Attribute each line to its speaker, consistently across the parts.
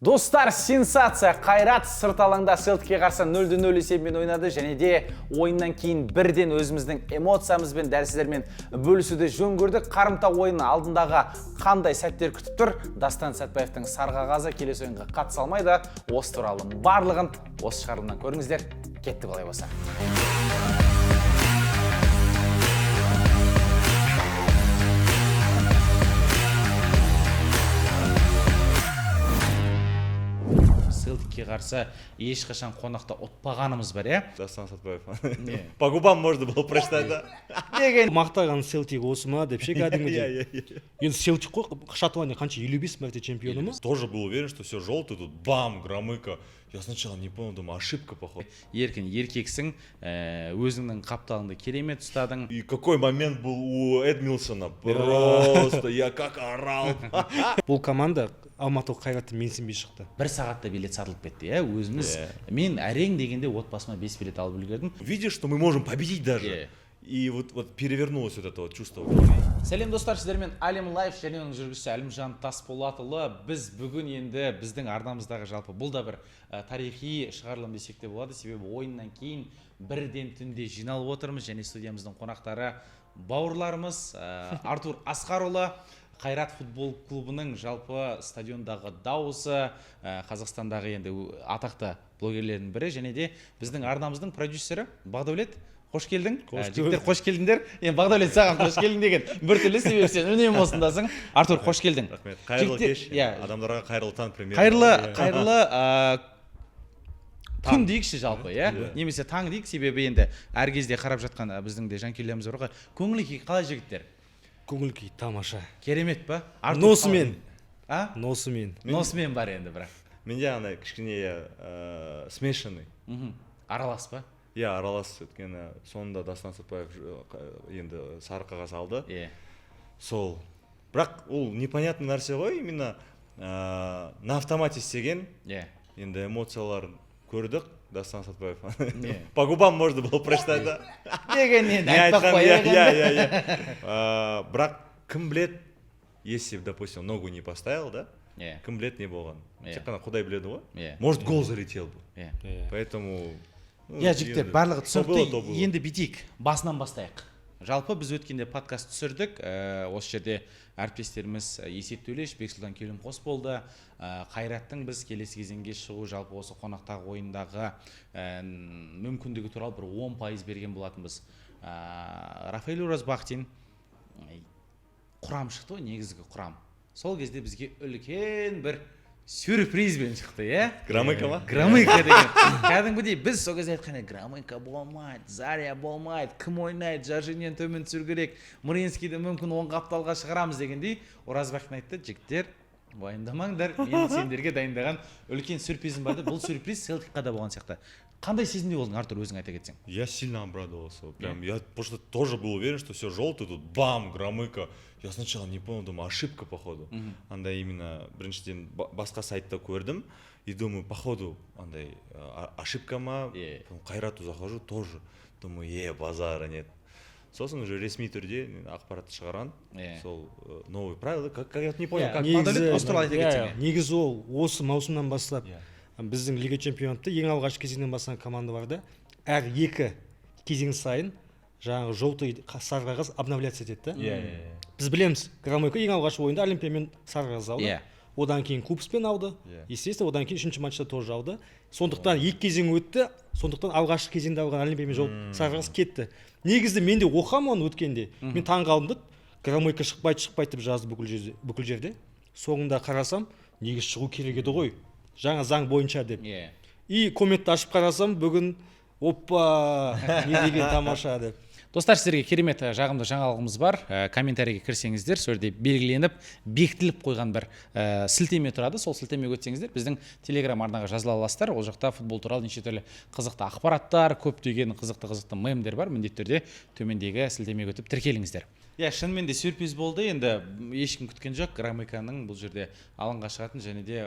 Speaker 1: Достар, сенсация! Қайрат сырт алаңда Селтикке қарсы 0-0 есебімен ойнады және де ойыннан кейін бірден өзіміздің эмоциямызбен дәл сіздермен бөлісуді жөн көрдік. Қарымта ойыны алдындағы қандай сәттер күтіп тұр? Дастан Сәтбаевтың сарғағазы келесі ойынға қатыса алмайды. Осы туралы барлығын осы шығарылымнан көріңіздер. Кетті болай болса. Селтикке қарсы ешқашан қонақта ұтпағанымыз бар, е?
Speaker 2: Дастан Сәтбаев. По губам можно было прочитать, да?
Speaker 3: Мақтаған Селтик осы ма деп ше кәдімгідей. Енді Селтик қой шотландия қанша 55 мәрте чемпионы ма?
Speaker 2: Тоже был уверен, что все желтый, тут бам, Громыко. Я сначала не понял, думаю, ошибка, походу.
Speaker 1: Еркін, еркексің, өзіңнің қапталыңды керемет ұстадың.
Speaker 2: И какой момент был у Эдмилсона? Просто я как орал.
Speaker 3: Бұл команда Алматылық Қайратты менсінбей шықты.
Speaker 1: Бір сағатта билет сатылып кетті, өзіміз. Мен әрең дегенде отбасыма 5 билет алып үлгердім.
Speaker 2: Видишь, что мы можем победить даже. И вот перевернулось вот это вот чувство.
Speaker 1: Сәлем достар, сіздермен Әлем Лайф және оның жүргізушісі Әлімжан Тасболатұлы. Біз бүгін енді біздің арнамыздағы жалпы бұл да бір тарихи шығарылым десек те болады. Себебі ойыннан кейін бірден түнде жиналып отырмыз және студиямыздың қонақтары бауырларымыз Артур Асқарұлы, Қайрат футбол клубының жалпы стадиондағы дауысы, Қазақстандағы енді атақты блогерлердің бірі және де біздің арнамыздың продюсері Бағдәулет. Қош келдің. Жігіттер қош келдіңдер. Енді Бағдәулет саған қош келдің деген біртүрлі себеп сен үнемі осындасың. Артур қош келдің.
Speaker 2: Рахмет. Қайырлы кеш. Адамдарға қайырлы таң премьер.
Speaker 1: Қайырлы күн дейікші жалпы, немесе таң дейік, себебі енді әр кезде қарап жатқан біздің де жанкелеріміз бар ғой. Көңіл күй қалай жігіттер?
Speaker 3: Көңіл күй тамаша.
Speaker 1: Керемет па?
Speaker 3: Носымен.
Speaker 1: Носымен бар енді бірақ.
Speaker 2: Менде андай кішкене смешанный.
Speaker 1: Аралас па?
Speaker 2: Я аралас өткені соңында Дастан Сәтбаев енді сары қағаз алды. Сол. Бірақ ол непонятный нәрсе ғой, именно на автомате істеген. Енді эмоциялар көрдік. Дастан Сәтбаев. По губам можно было прочитать, да?
Speaker 1: Деген енді айтпақ қой.
Speaker 2: Бірақ кім білет, если, допустим, ногу не поставил, да? Кім білет не болған. Тек қана Құдай біледі ғой. Может, гол залетел бы. Поэтому...
Speaker 1: Жігіттер, барлығы түсінікті. Енді битейік, басынан бастайық. Жалпы біз өткенде подкаст түсірдік. Осы жерде әріптестеріміз Есет Төлеш, Бексұлтан Келімқос болды. Қайраттың біз келесі кезеңге шығу жалпы осы қонақтағы ойындағы мүмкіндігі туралы бір 10% берген болатынбыз. Рафаэль Оразбахтин құрам шықты ғой, негізгі құрам. Сол кезде бізге үлкен бір сюрпризбен шықты,
Speaker 2: Громыко ма?
Speaker 1: Громыко деген. Кәдімгідей біз сол кезде айтқанда Громыко болмайды, Заря болмайды, кім ойнайды, Жажиннен төмен түсіру керек, Мұренскийді мүмкін 10 қапталға шығарамыз дегендей. Оразбахтин айтты, жігіттер, уайымдамаңдар, мен сендерге дайындаған үлкен сюрпризім барды. Бұл сюрприз Селтикқа да болған сияқты. Қандай сезімде болдың, Артур, өзің айта кетсең?
Speaker 2: Я сильно обрадовался. Прям я просто тоже был уверен, что все желтый, тут бам, Громыко. Я сначала не понял, думаю, ошибка, походу. Андай именно біріншіден басқа сайтта көрдім. И думаю, походу, андай ошибка ма? Қайрату захожу, тоже. Думаю, базара нет. Сосын уже ресми түрде ақпаратты шығарған. Сол новый правила. Как я не понял, как
Speaker 1: осы туралы айта кетсең?
Speaker 3: Негізі ол осы маусымнан бастап біздің лига чемпионатта ең алғаш кезеңнен бастаған команда бар да, әр 2 кезең сайын жаңағы желтый сары қағаз обновляться етеді. Біз білеміз, Громыко ең алғаш ойында Олимпиямен сары қағаз алды. Одан кейін Кубспен алды. Естественно, одан кейін 3-ші матчта тоже алды. Сондықтан 2 кезең өтті. Сондықтан алғашқы кезеңде алған Олимпиямен сары қағаз кетті. Негізі мен де оқам оны өткенде. Мен таң қалдым, Громыко шықпайды деп жазды бүкіл жерде. Соңында қарасам, негізі шығу керек еді ғой. Жаңа заң бойынша деп. И комментті ашып қарасам, бүгін оппа, не деген тамаша деп.
Speaker 1: Достар, сіздерге керемет жағымды жаңалығымыз бар. Комментарийге кірсеңіздер, сол жерде белгіленіп, бекітіліп қойған бір сілтеме тұрады. Сол сілтемеге өтсеңіздер, біздің Телеграм арнаға жазыла аласыздар. Ол жақта футбол туралы неше түрлі қызықты ақпараттар, көптеген қызықты мемдер бар. Міндетті түрде төмендегі сілтемеге өтіп тіркеліңіздер. Шынымен де сюрприз болды. Енді ешкім күткен жоқ. Громыконың бұл жерде алаңға шығатын және де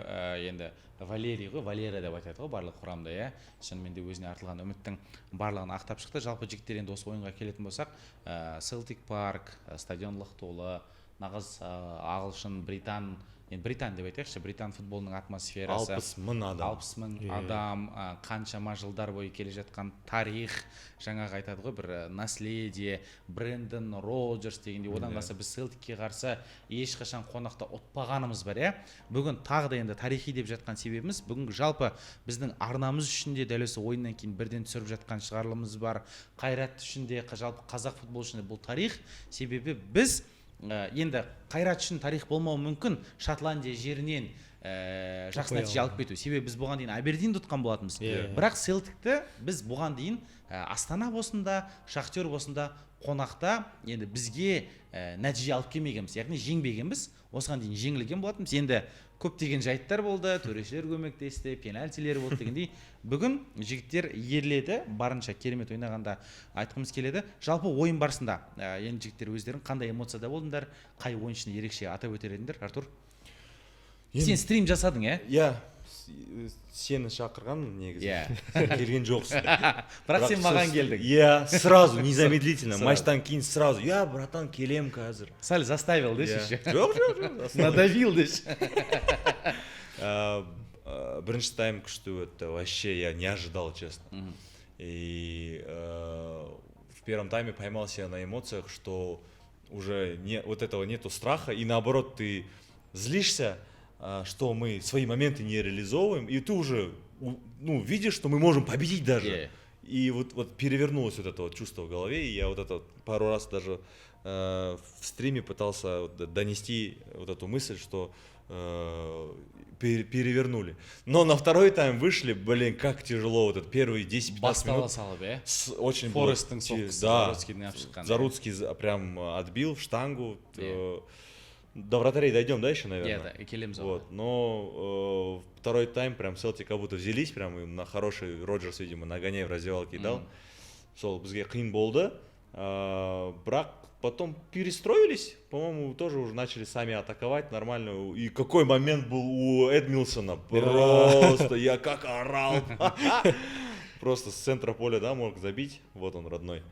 Speaker 1: енді Валерий ғой, Валерия деп айтады ғой барлық құрамда, шынымен де өзіне артылған үміттің барлығын ақтап шықты. Жалпы жігіттер енді осы ойынға келетін болсақ, Селтик парк, стадионлық толы, нағыз ағылшын, британ енді британ деп айтайықшы, британ футболының атмосферасы,
Speaker 2: 60.000 адам.
Speaker 1: 60.000 адам, қаншама жылдар бойы келе жатқан тарих, жаңағы айтады ғой бір наследие, Брендон Роджерс дегенде, одан қалса біз Селтикке қарсы ешқашан қонақта ұтпағанымыз бар, иә. Бүгін тағы да енді тарихи деп жатқан себебіміз, бүгінгі жалпы біздің арнамыз үшін де дәл осы ойыннан кейін бірден түсіріп жатқан шығарылымыз бар. Қайрат үшін де, жалпы қазақ футбол үшін де бұл тарих, себебі біз енді Қайрат үшін тарих болмауы мүмкін Шотландия жерінен жақсы нәтиже алып кету. Себебі біз бұған дейін Абердинді ұтқан болатынбыз. Бірақ Селтикті біз бұған дейін Астана болсында, Шахтер болсында қонақта енді бізге нәтиже алып келмегенбіз, яғни жеңбегенбіз. Осыған дейін жеңілген болатынбыз. Енді көптеген жайттар болды, төрешілер көмектесті, пенальтилер болды дегендей. Бүгін жігіттер ерледі, барынша керемет ойнағанда айтқымыз келеді. Жалпы ойын барысында енді жігіттер өздерің қандай эмоцияда болдыңдар, қай ойыншыны ерекше атап өтер едіңдер, Артур? Сен стрим жасадың,
Speaker 2: Иә, сені шақырғанмын негізі. Келген жоқсың.
Speaker 1: Бірақ сен маған келдің.
Speaker 2: Иә, сразу, незамедлительно, матчтан кейін сразу. Я, братан, келем қазір.
Speaker 1: Сәл заставил деші.
Speaker 2: Жоқ.
Speaker 1: Надавил деші.
Speaker 2: Бірінші тайм күшті өтті. Вообще, я не ожидал, честно. И в первом тайме поймал себя на эмоциях, что уже вот этого нету страха. И наоборот, ты злишься, что мы свои моменты не реализовываем, и ты уже видишь, что мы можем победить даже. И вот перевернулось вот это вот чувство в голове, и я вот это пару раз даже в стриме пытался донести вот эту мысль, что перевернули. Но на второй тайм вышли, блин, как тяжело, вот этот первые 10-15 минут. Очень было. Да, Заруцкий прям отбил в штангу. До вратарей дойдем, да, еще, наверное? Вот. Но второй тайм прям Селтик как будто взялись, прям им на хороший Роджерс, видимо, нагоняй в раздевалке дал. Сол бізге қиын болды. Бірақ потом перестроились, по-моему, тоже уже начали сами атаковать нормально. И какой момент был у Эдмилсона. Просто я как орал. Просто с центра поля, да, мог забить. Вот он, родной.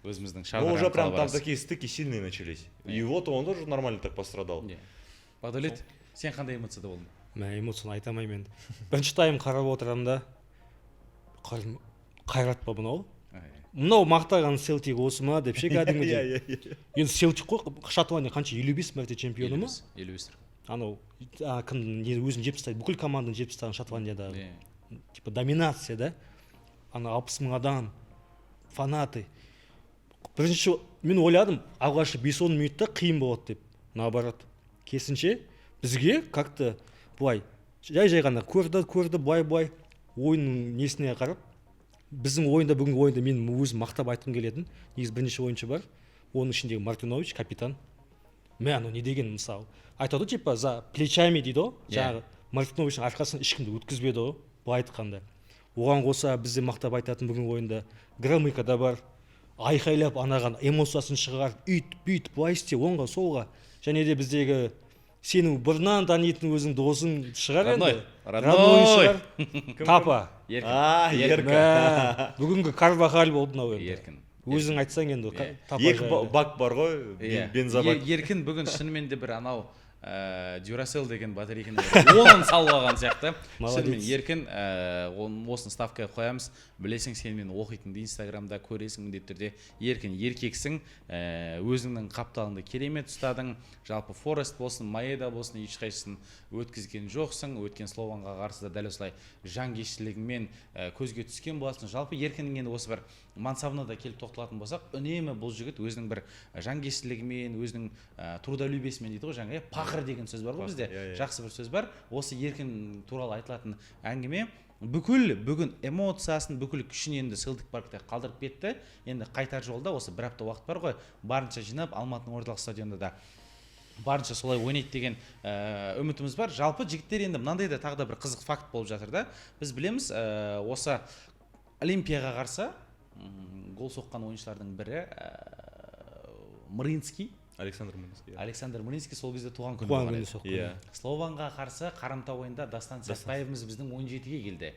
Speaker 2: Ну, уже прям там такие стыки сильные начались. И вот он тоже нормально так пострадал.
Speaker 1: Бақдәулет, сен қандай эмоцияда болдың?
Speaker 3: Мен эмоцияны айта алмаймын енді. Бірінші тайм қарап отырамын да, Қайрат па мынау? Мынау мақтаған Селтик осы ма деп ше кәдімгідей. Енді Селтик қой, Шотландия қанша 55 мәрте чемпионы ма?
Speaker 1: 55.
Speaker 3: Анау кімдің өзін жеп тастайды, бүкіл команданы жеп тастаған Шотландиядағы. Типа доминация, да? Ана 60.000 адам, фанаты. Бірінші мен ойладым, алғашы 5-10 минутта қиын болады деп. Наоборот, керісінше бізге как-то былай жай ғана көрді былай ойынның несіне қарап, біздің ойында бүгінгі ойында мен өзім мақтап айтқым келетін. Негізі бірнеше ойыншы бар. Оның ішіндегі Мартинович, капитан. Анау не деген мысалы. Айтады типа за плечами дейді ғой. Жаңағы Мартиновичтің арқасын ешкімді өткізбеді ғой. Былай айтқанда. Оған қоса бізде мақтап айтатын бүгінгі ойында Громыко да бар. Айқайлап анаған эмоциясын шығарып, үйт, былай істе, оңға, солға. Және де біздегі сенің бұрыннан танитын өзің досың шығар енді. Родной шығар. Тапа.
Speaker 2: Еркін.
Speaker 3: Бүгінгі Карвахаль болды мынау енді.
Speaker 1: Еркін.
Speaker 3: Өзің айтсаң енді.
Speaker 2: Екі бак бар ғой, бензобак.
Speaker 1: Еркін бүгін шынымен де бір анау Duracell деген батарейканы оның салып алған сияқты. Шынымен еркін, осыны ставкаға қоямыз. Білесің, сен мен оқитынды инстаграмда көресің міндетті түрде. Еркін, еркексің, өзіңнің қапталыңды керемет ұстадың. Жалпы Форест болсын, Маеда болсын, ешқайсысын өткізген жоқсың. Өткен Слованға қарсы да дәл осылай жанкештілігіңмен көзге түскен боласың. Жалпы еркіннің енді осы бір мансабына да келіп тоқталатын болсақ, үнемі бұл жігіт өзінің бір жанкештілігімен, өзінің трудолюбиесімен дейді ғой, жаңа пақыр деген сөз бар ғой бізде, жақсы бір сөз бар. Осы еркін туралы айтылатын әңгіме бүкіл бүгін эмоциясын, бүкіл күшін енді Селтик паркте қалдырып кетті. Енді қайтар жолда осы бір апта уақыт бар ғой, барынша жинап Алматының орталық стадионында да барынша солай ойнайды деген үмітіміз бар. Жалпы жігіттер енді мынандай да тағы да бір қызық факт болып жатыр да. Біз білеміз, осы Олимпияға қарсы гол соққан ойыншылардың бірі Мринский.
Speaker 2: Александр Млинский.
Speaker 1: Александр Млинский сол кезде туған күні
Speaker 3: туған
Speaker 1: болған
Speaker 3: күні
Speaker 1: еді.
Speaker 3: соққан.
Speaker 2: Иә.
Speaker 1: Слованға қарсы Қарамта ойында Дастан Сәтбаевымыз біздің 17-ге келді.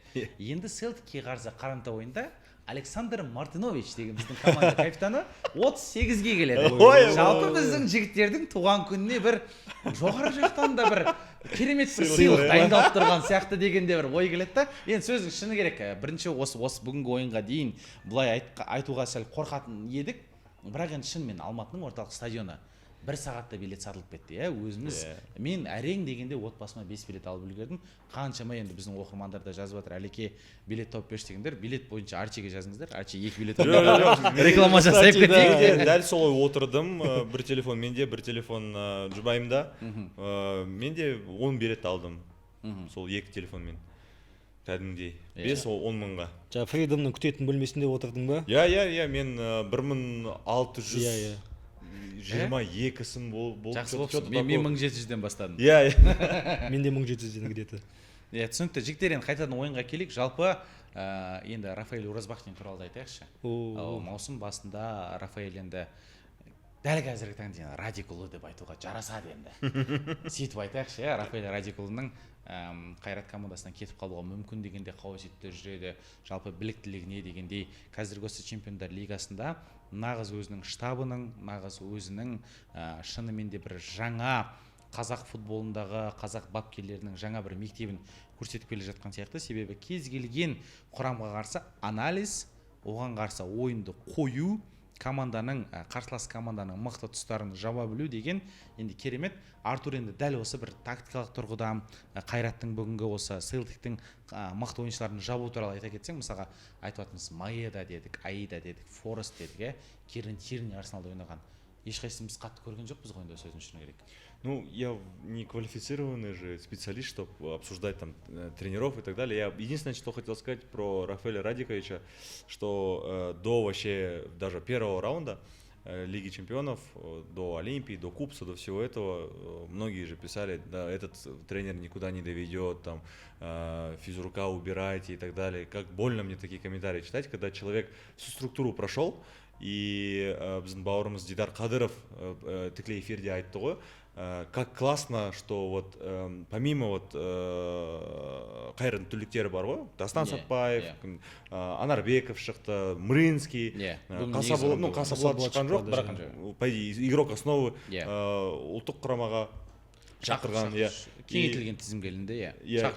Speaker 1: Енді Селтикке қарсы Қарамта ойында Александр Мартинович деген біздің команда капитаны 38-ге келеді. Жалпы біздің жігіттердің туған күніне бір жоғары жақтан да бір керемет бір сыйлық дайындалып тұрған сияқты дегенде бір ой келеді да. Енді сөздің шыны керек, бірінші осы бүгінгі ойынға дейін бұлай айтуға сәл қорқатын едік. Бірақ енді шынымен Алматының орталық стадионы 1 сағатта билет сатылып кетті, өзіміз. Мен әрең дегенде отбасыма 5 билет алып үлгердім. Қаншама енді біздің оқырмандар да жазып жатыр, Әлеке билет тауып берші дегендер, билет бойынша Арчиге жазыңыздар. Арчи 2 билет реклама жасап кетейік.
Speaker 2: Дәл солай отырдым, бір телефон менде, бір телефон жұбайымда. Менде 10 билет алдым. Сол 2 телефонмен. Кәдімгідей 5-10 мыңға.
Speaker 3: Жаңа Фридомның күтетін бөлмесінде отырдың ба?
Speaker 2: Иә, мен 1622-сін болды.
Speaker 1: Жақсы болыпсың. Мен 1700-ден бастадым.
Speaker 2: Иә.
Speaker 3: Мен де 1700-ден где-то.
Speaker 1: Түсінікті. Жігіттер, енді қайтадан ойынға келейік. Жалпы енді Рафаэль Оразбахтин туралы айтайықшы. Маусым басында Рафаэль енді дәл қазіргі таңда дейін радикулы деп айтуға жарасады енді. Сөйтіп айтайықшы, Рафаэль радикулының Қайрат командасынан кетіп қалуға мүмкін дегенде қауесеттер жүреді. Жалпы біліктілігіне дегендей қазіргі осы чемпиондар лигасында нағыз өзінің штабының, нағыз өзінің шынымен де бір жаңа қазақ футболындағы қазақ бапкерлерінің жаңа бір мектебін көрсетіп келе жатқан сияқты. Себебі кез келген құрамға қарсы анализ, оған қарсы ойынды қою, команданың, қарсылас команданың мықты тұстарын жаба білу деген енді керемет. Артур енді дәл осы бір тактикалық тұрғыда Қайраттың бүгінгі осы Селтиктің мықты ойыншыларын жабу туралы айта кетсең, мысалға айтып жатырмыз, Маеда дедік, Аида дедік, Форест дедік, Кирин Тирни Арсеналда ойнаған. Ешқайсымыз қатты көрген жоқпыз ғой енді сөздің шыны керек.
Speaker 2: Ну, я не квалифицированный же специалист, чтобы обсуждать там тренеров и так далее. Я единственное, что хотел сказать про Рафаэля Радиковича, что до вообще даже первого раунда Лиги чемпионов, до Олимпии, до Кубса, до всего этого, многие же писали, да, этот тренер никуда не доведет, там, физрука убирайте и так далее. Как больно мне такие комментарии читать, когда человек всю структуру прошел, и біздің бауырымыз Дидар Қадыров тікелей эфирде айтты ғой, как классно, что вот помимо вот Қайраттың түлектері бар ғой, Дастан Сәтбаев, Анарбеков шықты, Мрынский, Қасаболат шыққан жоқ, бірақ по идее игрок основы ұлттық құрамаға шақырған.
Speaker 1: Кеңейтілген тізімге ілінді,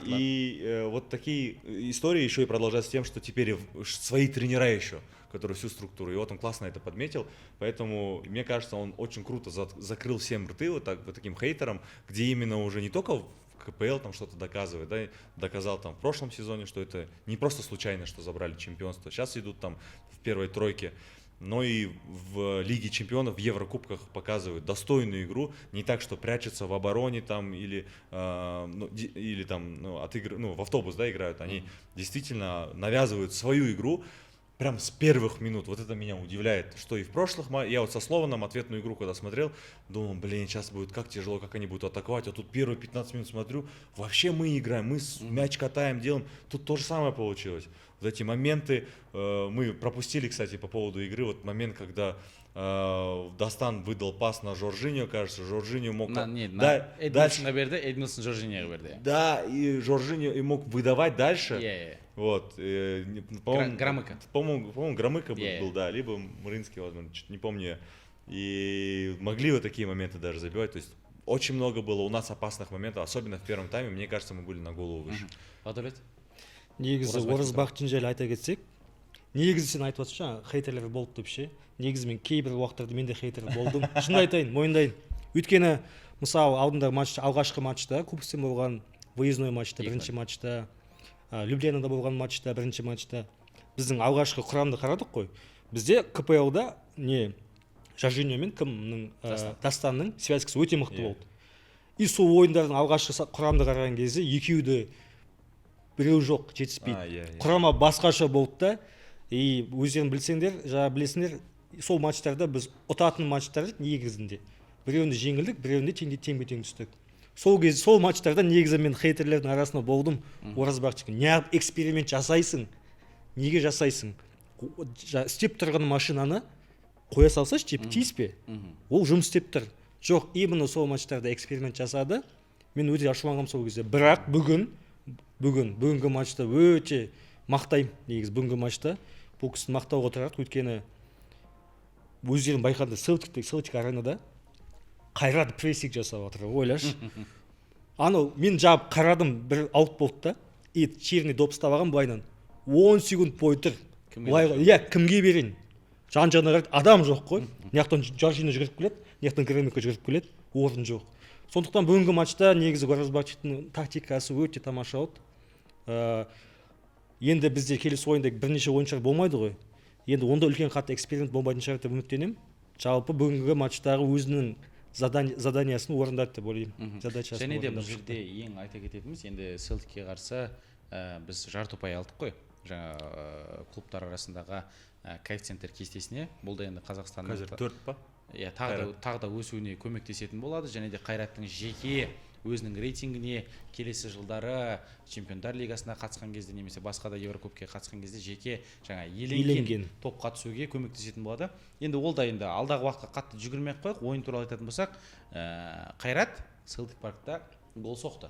Speaker 2: И вот такие истории еще и продолжаются тем, что теперь свои тренера еще, который всю структуру. И вот он классно это подметил. Поэтому, мне кажется, он очень круто закрыл всем рты вот таким хейтерам, где именно уже не только в КПЛ там что-то доказывает, да, доказал там в прошлом сезоне, что это не просто случайно, что забрали чемпионство. Сейчас идут там в первой тройке, но и в Лиге чемпионов, в Еврокубках показывают достойную игру, не так, что прячутся в обороне там или там в автобус, да, играют. Они действительно навязывают свою игру. Прям с первых минут. Вот это меня удивляет, что и в прошлых я вот со Слованом ответную игру когда смотрел, думал, сейчас будет как тяжело, как они будут атаковать, а тут первые 15 минут смотрю, вообще мы играем, мы мяч катаем, делаем, тут то же самое получилось. Вот эти моменты мы пропустили, кстати, по поводу игры, вот момент, когда Дастан выдал пас на Жоржиньо, кажется, Жоржиньо мог...
Speaker 1: Эдмилсон берді, Эдмилсон Жоржиньоға берді.
Speaker 2: Да, и Жоржиньо мог выдавать дальше. Вот.
Speaker 1: Громыко.
Speaker 2: По-моему, Громыко был, да, либо Мрынский, возможно, чуть не помню. И могли вот такие моменты даже забивать. То есть очень много было у нас опасных моментов, особенно в первом тайме. Мне кажется, мы были на голову выше.
Speaker 1: Бақдәулет?
Speaker 3: Негізі Оразбахтин жайлы айта кетсек, негізі сен айтып отырсың жаңа хейтерлер болды деп ше. Негізі мен кейбір уақыттарда мен де хейтер болдым. Шынымды айтайын, мойындайын. Өйткені мысалы алдындағы матч, алғашқы матчта, Кубокте болған выездной матчта, бірінші матчта, Любленада болған матчта, бірінші матчта біздің алғашқы құрамды қарадық қой. Бізде КПЛ-да Жоржиньо мен Дастанның связкасы өте мықты болды. И сол ойындардың алғашқы құрамды қараған кезде екеуді біреу жоқ, жетіспейді. Құрама басқаша болды да, и өздерің білсеңдер, жаңа білесіңдер, сол матчтарда біз ұтатын матчтарды негізінде біреуінде жеңілдік, біреуінде теңбе-тең түстік. Сол кезде сол матчтарда негізі мен хейтерлердің арасында болдым. Оразбахтин, неғып эксперимент жасайсың? Неге жасайсың? Істеп тұрған машинаны қоя салсашы типа тиіспе, ол жұмыс істеп тұр. Жоқ, именно сол матчтарда эксперимент жасады. Мен өте ашуланғам сол кезде. Бірақ бүгінгі матчта өте мақтаймын негізі. Бүгінгі матчта бұл кісіні мақтауға тұрады, өйткені өздерін байқады, Селтик аренада Қайрат прессинг жасап отыр, ойлашы. Анау мен жабып қарадым, бір аут болды да, и черный доп ұстап алған былайынан 10 секунд бойы тұр. Иә, кімге берейін? Жан-жағына қарайды, адам жоқ қой. Мынаяқтан Жоржино жүгіріп келеді, мынаяқтан Громыко жүгіріп келеді, орын жоқ. Сондықтан бүгінгі матчта негізі Горазбачевтің тактикасы өте тамаша болды. Енді бізде келесі ойында бірнеше ойыншылар болмайды ғой. Енді онда үлкен қатты эксперимент болмайтын шығар деп үміттенемін. Жалпы бүгінгі матчтағы өзінің заданиясын орындады деп ойлаймын.
Speaker 1: Және де бұл жерде ең айта кететініміз, енді Селтикке қарсы біз жарты ұпай алдық қой. Жаңа клубтар арасындағы коэффициенттер кестесіне. Бұл да енді Қазақстанның
Speaker 2: қазір 4 па?
Speaker 1: Иә, тағы да өсуіне көмектесетін болады. Және де Қайраттың жеке өзінің рейтингіне келесі жылдары Чемпиондар лигасына қатысқан кезде немесе басқа да Еврокубке қатысқан кезде жеке жаңа еленген топқа түсуге көмектесетін болады. Енді ол да енді алдағы уақытқа қатты жүгірмей-ақ қояйық. Ойын туралы айтатын болсақ, Қайрат Селтик паркта гол соқты.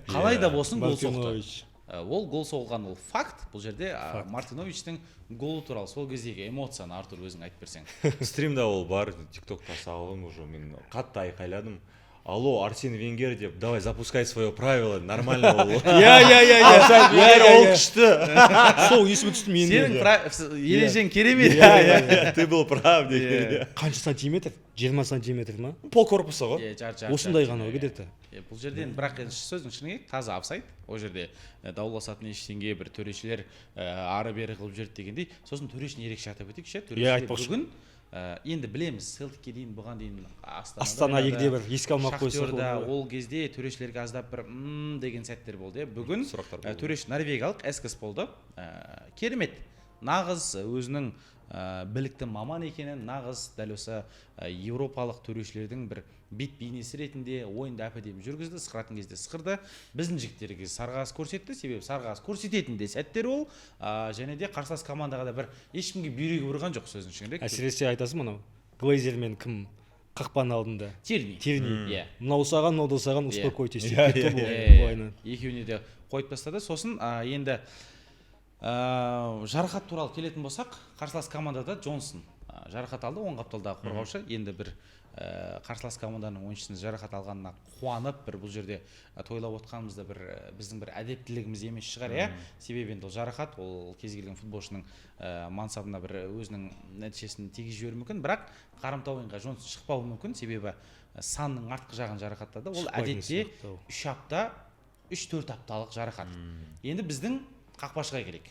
Speaker 1: Қалай да болсын гол соқты. Ол гол соғылған, ол факт. Бұл жерде Мартиновичтің голы туралы сол кездегі эмоцияны Артур өзің айтып берсең.
Speaker 2: Стримда ол бар, тиктокта салдым уже, мен қатты айқайладым. Алло, Арсен Венгер деп, давай запускай свое правило, нормально бол.
Speaker 3: Ол күшті. Сол есіме түсті мен.
Speaker 1: Сенің ережең керемет.
Speaker 2: Ты был прав деген.
Speaker 3: Қанша сантиметр? 20 сантиметр ма?
Speaker 2: Пол корпуса ғой.
Speaker 3: Осындай ғана где-то.
Speaker 1: Бұл жерден бірақ сөздің шыны таза апсайд. Ол жерде дауласатын ештеңе бір төрешілер ары-бері қылып жүрді дегендей. Сосын төрешіні ерекше атап өтейікші. Төрешілер бүгін енді білеміз, Селтикке дейін бұған дейін
Speaker 3: Астана егде бір еске алмақ қойса
Speaker 1: Шахтерда ол кезде төрешілерге аздап бір деген сәттер болды. Бүгін төреші норвегиялық Эскес болды. Керемет. Нағыз өзінің білікті маман екенін, нағыз дәл осы еуропалық төрешілердің бір бет бейнесі ретінде ойында әп-әдемі жүргізді, сықыратын кезде сықырды. Біздің жігіттерге сарғас көрсетті, себебі сарғас көрсететін де сәттер ол, және де қарсылас командаға да бір ешкімге бүйрегі бұрған жоқ сөздің шыңырек.
Speaker 3: Әсіресе айтасың мынау, Глейзермен кім қақпаның алдында?
Speaker 1: Тирни.
Speaker 3: Мынау саған, успокойтесь.
Speaker 1: Екеуіне де қойып тастады. Сосын енді жарақат туралы келетін болсақ, қарсылас командада Джонсон жарақат алды, оң қапталдағы қорғаушы. Енді бір қарсылас команданың ойыншысының жарақат алғанына қуанып, бір бұл жерде тойлап отқанымызда бір біздің бір әдептілігіміз емес шығар, иә. Себебі енді жарақат ол кез келген футболшының мансабына бір өзінің нәтижесін тигізіп жіберуі мүмкін, бірақ қарымта ойынға Джонсон шықпауы мүмкін, себебі санның артқы жағын жарақаттады. Ол әдетте 3 апта, 3-4 апталық жарақат. Енді біздің қақпашыға келейік.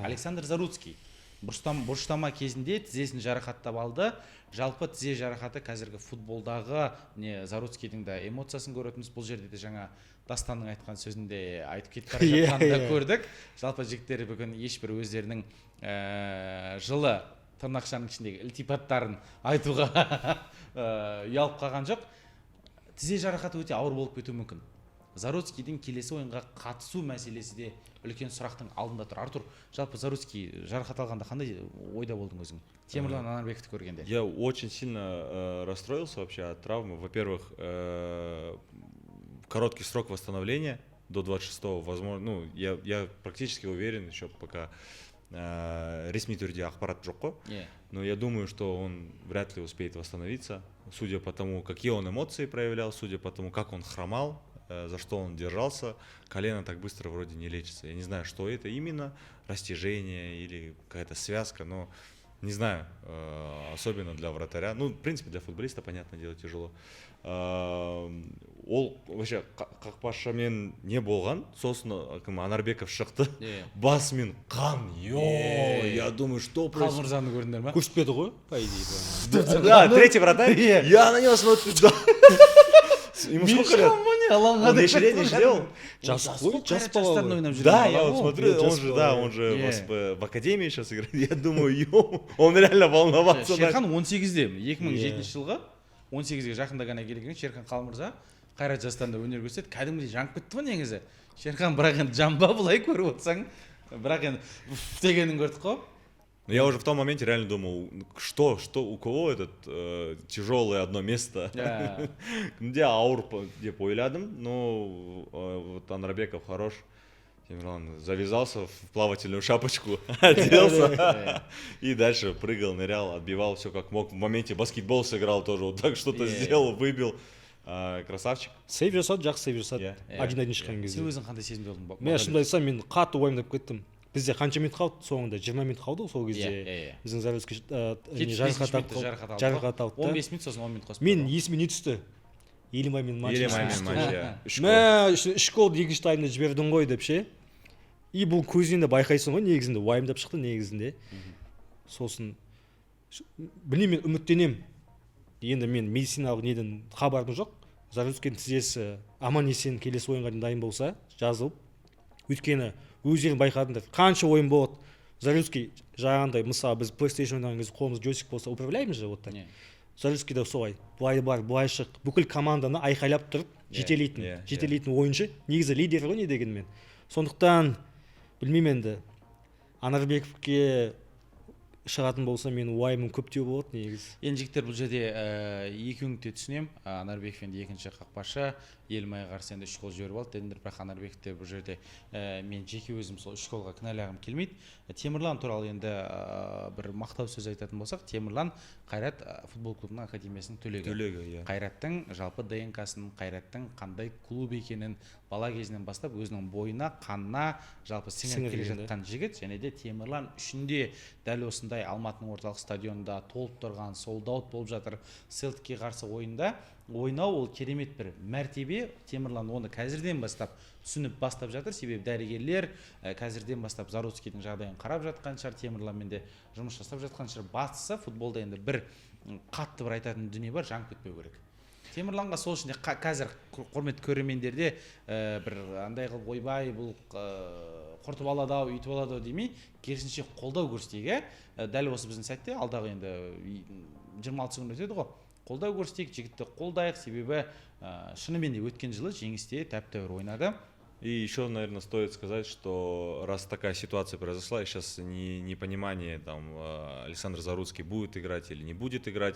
Speaker 1: Александр Заруцкий бұрыштама кезінде тізесін жарақаттап алды. Жалпы тізе жарақаты қазіргі футболдағы Заруцкийдің да эмоциясын көретініміз. Бұл жерде де жаңа Дастанның айтқан сөзінде айтып кетіп бара жатқанын көрдік. Жалпы жігіттер бүгін ешбір өздерінің жылы тырнақшаның ішіндегі ілтипаттарын айтуға ұялып қалған жоқ. Тізе жарақаты өте ауыр болып кетуі мүмкін. Заруцкийдің келесі ойынға қатысу мәселесі де үлкен сұрақтың алдында тұр. Артур, жалпы Заруцкий жарақат алғанда қандай ойда болдың өзің? Темірлан Анарбековті көргенде.
Speaker 2: Я очень сильно расстроился вообще от травмы. Во-первых, короткий срок восстановления до 26-го, возможно, ну, я практически уверен, еще пока ресми түрде ақпарат жоқ қой. Но я думаю, что он вряд ли успеет восстановиться, судя по тому, какие он эмоции проявлял, судя по тому, как он хромал, за что он держался. Колено так быстро вроде не лечится. Я не знаю, что это именно, растяжение или какая-то связка, но не знаю, особенно для вратаря. Ну, в принципе, для футболиста, понятное дело, тяжело. Ол вообще қақпашымен не болған, сосын Анарбеков шықты, басымен қан, я думаю, что
Speaker 1: происходит. Қалмырзаны көрдіңдер ма?
Speaker 3: Көрсетпеді ғой, по идее.
Speaker 2: Да, третий вратарь, я на него смотрю, да. Ему сколько лет? Он еще лет не сделал? Да, я вот смотрю, он же в академии сейчас играет. Я думаю, он реально волновался.
Speaker 1: Шерхан 18-де, 2007 жылғы 18-ге жақында ғана келген Шерхан Қалмырза Қайрат жастанда өнер көрсетті. Кәдімгідей жанып кетті ғой негізі. Шерхан бірақ енді жанба былай көріп отырсаң, бірақ енді дегенін көрдік қой.
Speaker 2: Но я уже в том моменте реально думал, что у кого этот тяжелое одно место, где аур деп ойладым, но вот Анарбеков хорош. Темирлан завязался в плавательную шапочку, оделся и дальше прыгал, нырял, отбивал все как мог. В моменте баскетбол сыграл тоже, вот так что-то сделал, выбил. Красавчик.
Speaker 3: Сейв жасады, жақсы сейв жасады. Один шыққан кезде.
Speaker 1: Сен өзің қандай сезімде болдың?
Speaker 3: Мен шынымды айтсам, мен қатты уайымдап кеттім. Бізде қанша минут қалды? Соңында 20 минут қалды ғой сол кезде. Біздің Зарецкий жарақат алды.
Speaker 1: 15 минут сосын 10 минут қосып.
Speaker 3: Мен есіме не түсті? Елімаймен матч.
Speaker 2: Мә,
Speaker 3: үш голды екінші таймда жібердің ғой деп ше. И бұл көзінен де байқайсың ғой, негізінде уайымдап шықты негізінде. Сосын білмеймін, мен үміттенем. Енді мен медициналық неден хабарым жоқ. Зарецкийдің тізесі аман есен келесі ойынға дайын болса, жазылып. Өйткені өздерін байқадыңдар. Қанша ойын болады. Зарецкий жаңағындай, мысалы біз PlayStation ойнаған кезде қолымыз джойстик болса, управляемыз же вот так. Зарецкий да солай. Былай бар, былай шық. Бүкіл команданы айқайлап тұрып, жетелейтін ойыншы. Негізі лидер ғой не дегенмен. Сондықтан білмеймін енді. Анарбековке шығатын болса, мен уайымым көптеу болады негізі.
Speaker 1: Енді жігіттер, бұл жерде екеуіңді де түсінем. Анарбеков енді екінші қақпашы, Елімайға қарсы енді 3 гол жіберіп алды дедіңдер, бірақ Анарбековте бұл жерде мен жеке өзім сол 3 голға кінәлағым келмейді. Темірлан туралы енді бір мақтау сөз айтатын болсақ, Темірлан Қайрат футбол клубының академиясының түлегі. Қайраттың жалпы ДНК-сын, Қайраттың қандай клуб екенін бала кезінен бастап өзінің бойына, қанына жалпы сіңіріп келе жатқан жігіт. Және де Темірлан үшін де дәл осындай Алматының орталық стадионында толып тұрған, солдаут болып жатыр Селтикке қарсы ойында ойнау ол керемет бір мәртебе. Темірлан оны қазірден бастап түсініп бастап жатыр, себебі дәрігерлер қазірден бастап Зарецкийдің жағдайын қарап жатқан шығар, Темірланмен де жұмыс жасап жатқан шығар. Бастысы футболда енді бір қатты бір айтатын дүние бар, жаңып кетпеу керек. Темірланға сол үшін де қазір құрметті көрермендерде бір андай қылып ойбай бұл құртып алады ау, үйтіп алады ау демей, керісінше қолдау көрсетейік. Дәл осы біздің сәтте алдағы енді 26 күн өтеді ғой. Қолдау көрсетейік, жігітті қолдайық, себебі шынымен де өткен жылы жеңісте тәп-тәуір ойнады.
Speaker 2: И еще, наверное, стоит сказать, что раз такая ситуация произошла, и сейчас непонимание, там, Александр Заруцкий будет играть или не будет играть,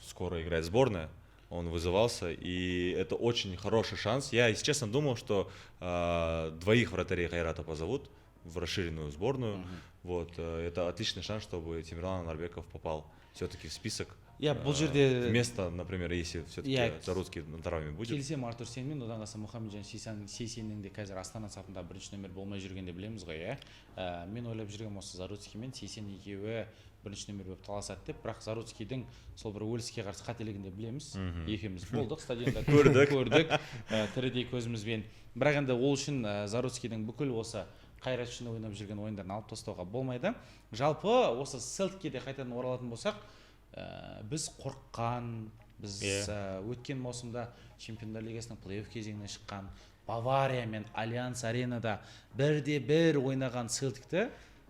Speaker 2: скоро играет сборная, он вызывался, и это очень хороший шанс. Я, если честно, думал, что двоих вратарей Кайрата позовут в расширенную сборную. Вот, это отличный шанс, чтобы Темирлан Анарбеков попал все-таки в список.
Speaker 1: Бұл жерде
Speaker 2: место, например, если все-таки Заруцкий на травме будет.
Speaker 1: Келісем Артур сенімен, одан қалса Мұхамеджан Сейсеннің де қазір Астана сапында бірінші нөмір болмай жүргенде білеміз ғой, мен ойлап жүрген осы Заруцкий мен Сейсен екеуі бірінші нөмір болып таласады деп, бірақ Заруцкийдің сол бір өліске қарсы қателігінде білеміз. Екеуміз болдық стадионда, көрдік тірідей көзімізбен. Бірақ енді ол үшін Заруцкийдің бүкіл осы Қайрат үшін ойнап жүрген ойындарын алып тастауға болмайды. Жалпы осы Селтикке де қайтадан оралатын болсақ, біз қорыққан, біз өткен маусымда Чемпиондар лигасының плей-офф кезеңіне шыққан Бавария мен Альянс аренада бірде-бір ойнаған Селтикті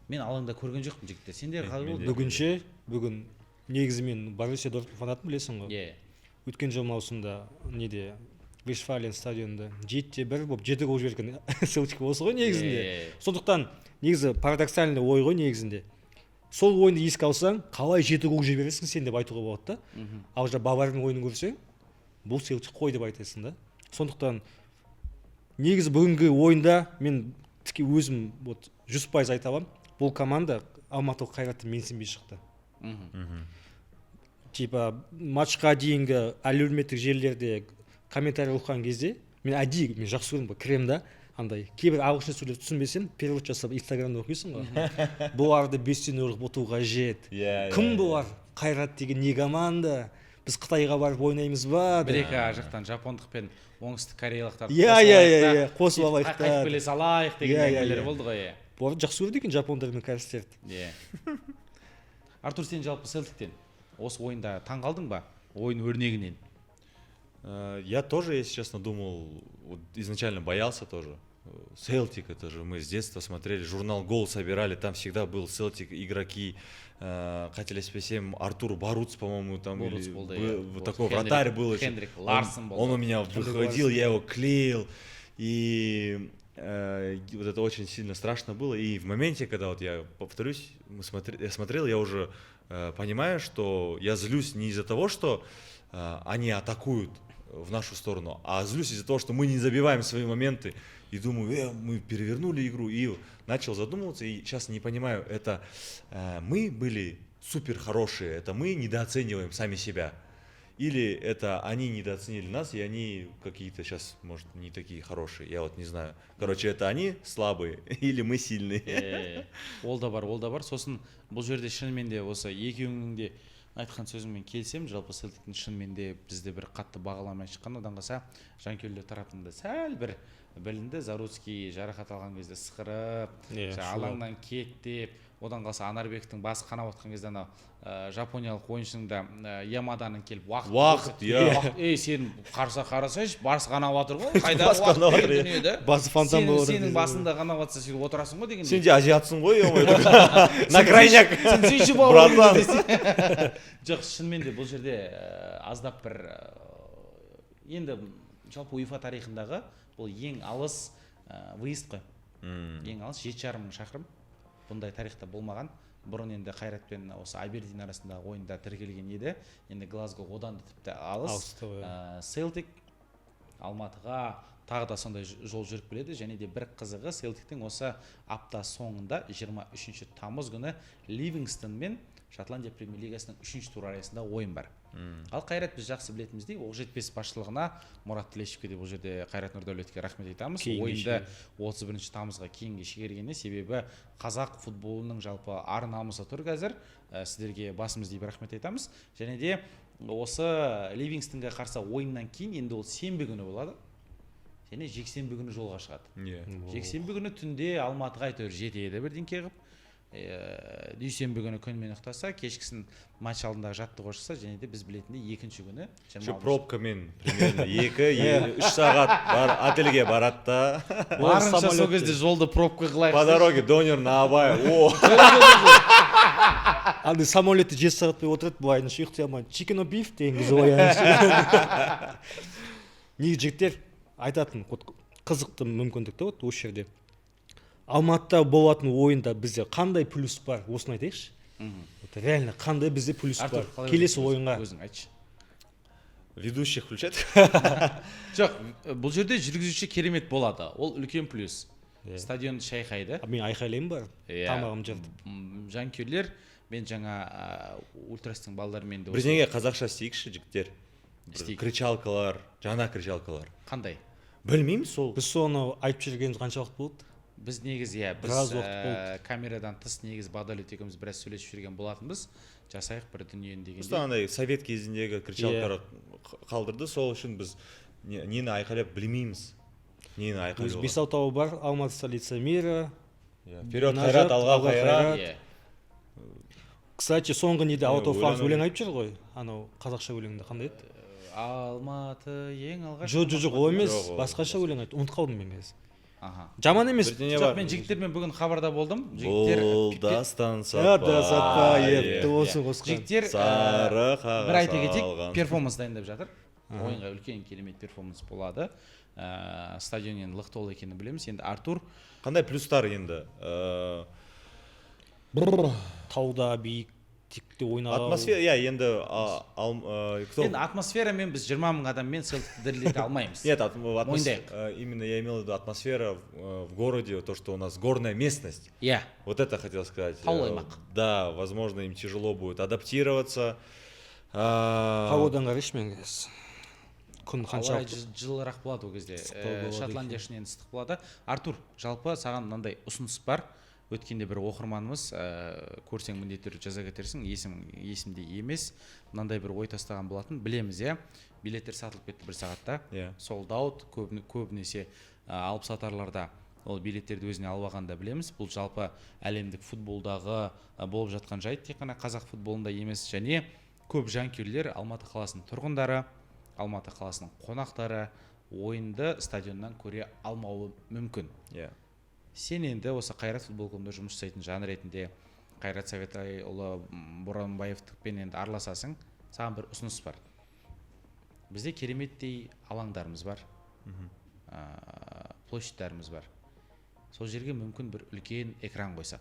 Speaker 1: мен алаңда көрген жоқпын жігіттер. Сендер қалай болды?
Speaker 3: Бүгін негізі мен Боруссия Дортмунд фанатын білесің ғой. Өткен жыл маусымда неде Вестфален стадионында 7-1 болып 7 гол жіберген Селтик осы ғой негізінде. Сондықтан негізі парадоксальный ой ғой негізінде. Сол ойынды еске алсаң, қалай 7 гол жібересің сен деп айтуға болады да. Ал жа Баварияның ойынын көрсең, бұл Селтик қой деп айтасың да. Сондықтан негізі бүгінгі ойында мен тіке өзім 100% айта аламын. Бұл команда Алматылық Қайратты менсінбей шықты. Типа матчқа дейінгі әлеуметтік желілерде комментарий оқыған кезде мен әдейі мен жақсы көремін, кірем да, андай кейбір ағылшынша сөйлеп түсінбесем, перевод жасап Инстаграмда оқисың ғой. Бұларды 5-тен ұрып отыру қажет. Кім бұлар? Қайрат деген не команда? Біз Қытайға барып ойнаймыз ба?
Speaker 1: Бір-екі жақтан жапондық пен оңтүстік кореялықтар
Speaker 3: қосып алайық та.
Speaker 1: Қайтып келе салайық деген әңгімелер болды ғой.
Speaker 3: Бұлар жақсы көреді екен жапондар мен кореецтерді.
Speaker 1: Артур, сен жалпы Селтиктен осы ойында таң қалдың ба? Ойын өрнегінен.
Speaker 2: Я тоже, если честно, думал, вот изначально боялся тоже. Селтик, это же мы с детства смотрели, журнал «Гол» собирали, там всегда был Селтик, игроки, қателеспесем, Артур Баруц, по-моему, там вот такой вратарь был.
Speaker 1: Хендрик Ларсон был.
Speaker 2: Он у меня выходил, я его клеил. И вот это очень сильно страшно было. И в моменте, когда вот я повторюсь, я смотрел, я уже понимаю, что я злюсь не из-за того, что они атакуют в нашу сторону, а злюсь из-за того, что мы не забиваем свои моменты. И думаю, мы перевернули игру. И начал задумываться, и сейчас не понимаю, это мы были супер хорошие, это мы недооцениваем сами себя. Или это они недооценили нас, и они какие-то сейчас, может, не такие хорошие, я вот не знаю. Короче, это они слабые, или мы сильные.
Speaker 1: Ол да бар. Сосын бұл жерде шынымен де осы екеуіңнің де айтқан сөзіңмен келсем, жалпы Селтиктің шынымен де бізде бір қатты бағаламай шыққан, одан қалса жанкүйерлер тарапында сәл бір білінді. Заруцкий жарақат алған кезде сықырып, алаңнан кеттеп, одан қалса Анарбектің басы қанап отқан кезде анау жапониялық ойыншының да Ямаданың келіп
Speaker 2: уақыт,
Speaker 1: сен қарасайшы, басы қанап жатыр ғой, қайда уақыт деген дүние да,
Speaker 3: басы фонтан болып отыр.
Speaker 1: Сенің басында қанап жатса сен отырасың ғой деген.
Speaker 2: Сен де азиатсың ғой, на крайняк.
Speaker 1: Сен сүйші бауырым. Жоқ, шынымен де бұл жерде аздап бір енді жалпы УЕФА тарихындағы бұл ең алыс выезд қой. Ең алыс 7,5 мың шақырым. Бұндай тарихта болмаған. Бұрын енді Қайрат пен осы Абердин арасындағы ойында тіркелген еді. Енді Глазго одан да тіпті алыс. Селтик Алматыға тағы да сондай жол жүріп келеді. Және де бір қызығы Селтиктің осы апта соңында 23 тамыз күні Ливингстон мен Шотландия премьер лигасының 3-ші туры арасында ойын бар. Ал Қайрат біз жақсы білетіміздей, Оқжетпес басшылығына, Мұрат Тілешевке де бұл жерде Қайрат Нұрдәулетке рахмет айтамыз. Ойынды 31 тамызға кейінге шегергеніне себебі қазақ футболының жалпы ар намысы тұр қазір. Сіздерге басымыз дейіп рахмет айтамыз. Және де осы Ливингстонға қарсы ойыннан кейін енді ол сенбі күні болады. Және жексенбі күні жолға шығады. Жексенбі күні түнде Алматыға әйтеуір жетеді бірдеңке қылып. Дүйсенбі күні күнмен ұйықтаса, кешкісін матч алдындағы жаттығу жасаса, және де біз білетіндей екінші күні
Speaker 2: пробкамен примерно 2-3 сағат бар отельге барады да.
Speaker 1: Барынша сол кезде жолды пробка қылайық.
Speaker 2: По дороге донер на Абай.
Speaker 3: Андай самолетте 7 сағат бойы отырады, былайын ұйықтай алмайды. Chicken or beef деген кезде оянып. Негізі жігіттер айтатын қызықты мүмкіндікті осы жерде. Алматыда болатын ойында бізде қандай плюс бар, осыны айтайықшы. Реально қандай бізде плюс бар. Келесі ойынға.
Speaker 1: Өзің айтшы.
Speaker 2: Ведущий включать?
Speaker 1: Жоқ, бұл жерде жүргізуші керемет болады. Ол үлкен плюс. Стадион шайқайды.
Speaker 3: Мен айқайлаймын бар. Тамағым жыртып.
Speaker 1: Жанкүйерлер, мен жаңа ультрастың балдарымен де.
Speaker 2: Бірдеңе қазақша істейікші жігіттер. Кричалкалар, жаңа кричалкалар.
Speaker 1: Қандай?
Speaker 2: Білмеймін сол.
Speaker 3: Біз соны айтып жүргеніміз қанша уақыт болды?
Speaker 1: Біз негізі, біз камерадан тыс негіз Бадалет екеуміз біраз сөйлесіп жүрген болатынбыз. Жасайық бір дүниені дегенде.
Speaker 2: Просто андай совет кезіндегі кричалкалар қалдырды, сол үшін біз нені айқайлап білмейміз. Нені айқайлауға.
Speaker 3: Бес алтауы бар, Алматы столица мира.
Speaker 2: Вперед Қайрат, алға Қайрат.
Speaker 3: Кстати, соңғы неде Out of Bounds өлең айтып жүр ғой. Анау қазақша өлеңді қандай еді?
Speaker 1: Алматы ең алғаш.
Speaker 3: Жоқ, ол емес, басқаша өлең айтты. Ұмытып қалдым мен қазір. Жаман емес.
Speaker 1: Жоқ, мен жігіттермен бүгін хабарда болдым.
Speaker 2: Бұл дастан сатпайып
Speaker 3: осы қосқан.
Speaker 1: Жігіттер бір айта кетейік, перформанс дайындап жатыр. Ойынға үлкен керемет перформанс болады. Стадион енді лық толы екенін білеміз. Енді Артур
Speaker 2: қандай плюстар енді?
Speaker 3: Тауда биік текте ойнаған.
Speaker 2: Атмосфера, енді
Speaker 1: атмосферамен біз 20 мың адаммен Селтикті дірілдете алмаймыз.
Speaker 2: Нет, именно я имел в виду атмосфера в городе, то, что у нас горная местность. Вот это хотел сказать. Да, возможно, им тяжело будет адаптироваться.
Speaker 3: Погодан қарайшы мен қазір. Күн қаншалықты
Speaker 1: жылырақ болады ол кезде. Шотландия ішінен ыстық болады. Артур, жалпы саған мынандай ұсыныс бар. Өткенде бір оқырманымыз, көрсең міндетті түрде жаза кетерсің, есімде емес, мынандай бір ой тастаған болатын. Білеміз, билеттер сатылып кетті бір сағатта. Sold out, көбінесе алып сатарларда ол билеттерді өзіне алып алғанда білеміз. Бұл жалпы әлемдік футболдағы болып жатқан жайт, тек қана қазақ футболында емес, және көп жанкүйерлер, Алматы қаласының тұрғындары, Алматы қаласының қонақтары ойынды стадионнан көре алмауы мүмкін. Сен енді осы Қайрат футбол клубында жұмыс жасайтын жан ретінде Қайрат Сәветайұлы Боранбаевтықпен енді араласасың, саған бір ұсыныс бар. Бізде кереметтей алаңдарымыз бар, площадьтарымыз бар. сол жерге мүмкін бір үлкен экран қойсақ,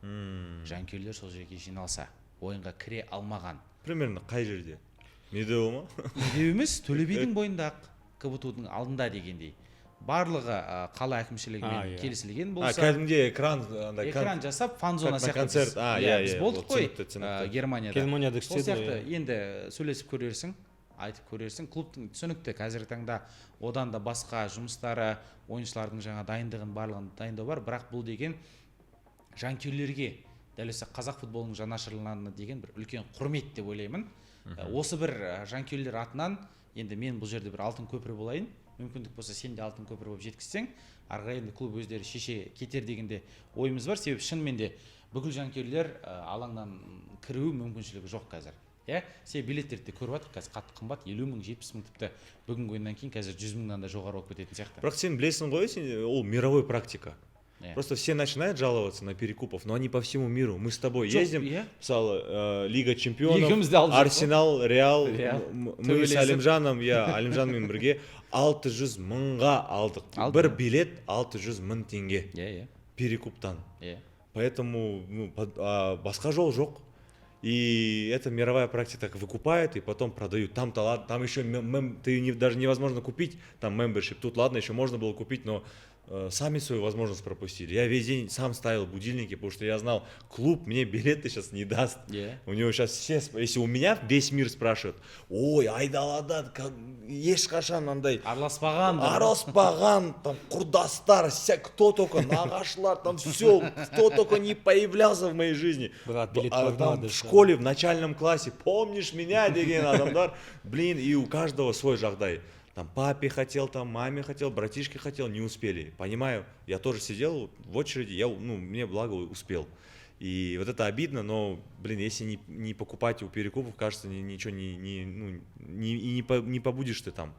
Speaker 1: жанкүйерлер сол жерге жиналса, ойынға кіре алмаған.
Speaker 2: Примерно қай жерде? Медеу ма?
Speaker 1: Медеу емес, Төле бидің бойында, КБТУ-дың алдында дегендей. Барлығы қала әкімшілігімен келісілген болса,
Speaker 2: кәдімгідей
Speaker 1: экран жасап, фан-зона сияқты.
Speaker 2: Концерт,
Speaker 1: біз болдық қой Германияда.
Speaker 3: Германияда
Speaker 1: сол сияқты енді сөйлесіп көрерсің, айтып көрерсің. Клубтың түсінікті қазіргі таңда одан да басқа жұмыстары, ойыншылардың жаңа дайындығын барлығын дайындау бар, бірақ бұл деген жанкүйерлерге, дәл осы қазақ футболының жанашырларына деген бір үлкен құрмет деп ойлаймын. Осы бір жанкүйерлер атынан енді мен бұл жерде бір алтын көпір болайын. Мүмкіндік болса сен де алтын көпір болып жеткізсең, ары қарай енді клуб өздері шеше кетер дегенде ойымыз бар. Себебі шынымен де бүкіл жанкүйерлер алаңнан кіру мүмкіншілігі жоқ қазір. Себебі билеттерді көріп жатыр, қазір қатты қымбат, 50 мың, 70 мың, тіпті бүгінгі ойыннан кейін қазір 100 мыңнан да жоғары болып кететін сияқты.
Speaker 2: Бірақ сен білесің ғой, ол мировой практика. Просто все начинают жаловаться на перекупов, но они по всему миру. Мы с тобой ездим, Лига чемпионов, Арсенал, Реал, мы с Алимжаном, Алимжанмен бірге 600 мыңға алдық. Бір билет 600 мың теңге перекуптан. Поэтому басқа жол жоқ. И это мировая практика, так выкупают и потом продают. Там-то ладно, там еще даже невозможно купить, там membership. Тут ладно, еще можно было купить, но сами свою возможность пропустили. Я весь день сам ставил будильники, потому что я знал, клуб мне билеты сейчас не даст. У него сейчас все, если у меня весь мир спрашивает, ой, айдалада, ешқашан андай араласпаған, там құрдастар, кто только, нағашылар, там все, кто только не появлялся в моей жизни. Там в школе, в начальном классе, помнишь меня, деген адамдар, блин, и у каждого свой жағдай. Там папе хотел, там маме хотел, братишке хотел, не успели. Понимаю, я тоже сидел в очереди, мне благо успел. И вот это обидно, но, блин, если не покупать у перекупов, кажется, ничего не побудешь ты там.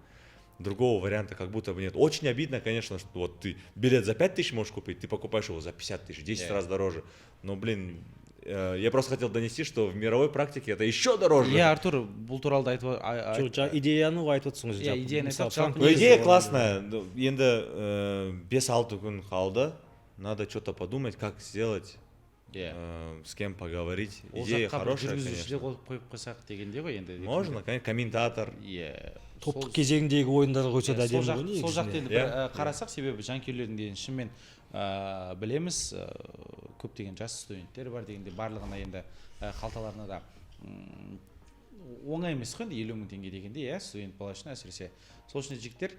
Speaker 2: Другого варианта как будто бы нет. Очень обидно, конечно, что вот ты билет за 5000 можешь купить, ты покупаешь его за 50 тысяч, 10 раз дороже. Но, блин, я просто хотел донести, что в мировой практике это еще дороже.
Speaker 1: Артур, бұл туралы айтып
Speaker 3: идеяны айтып отырсың.
Speaker 2: Идея классная. Енді 5-6 күн қалды. Надо что-то подумать, как сделать, с кем поговорить. Идея хорошая, конечно.
Speaker 1: Қойып қойсақ дегенде ғой енді.
Speaker 2: Можно, конечно, комментатор.
Speaker 3: Топтық кезеңдегі ойындарға қойса да әдемі ғой.
Speaker 1: Сол жақты енді қарасақ, себебі жанкүйерлердің деген шынымен білеміз, көптеген жас студенттер бар дегенде барлығына енді қалталарына да оңай емес қой, 50 мың теңге дегенде, студент бала үшін әсіресе. Сол үшін жігіттер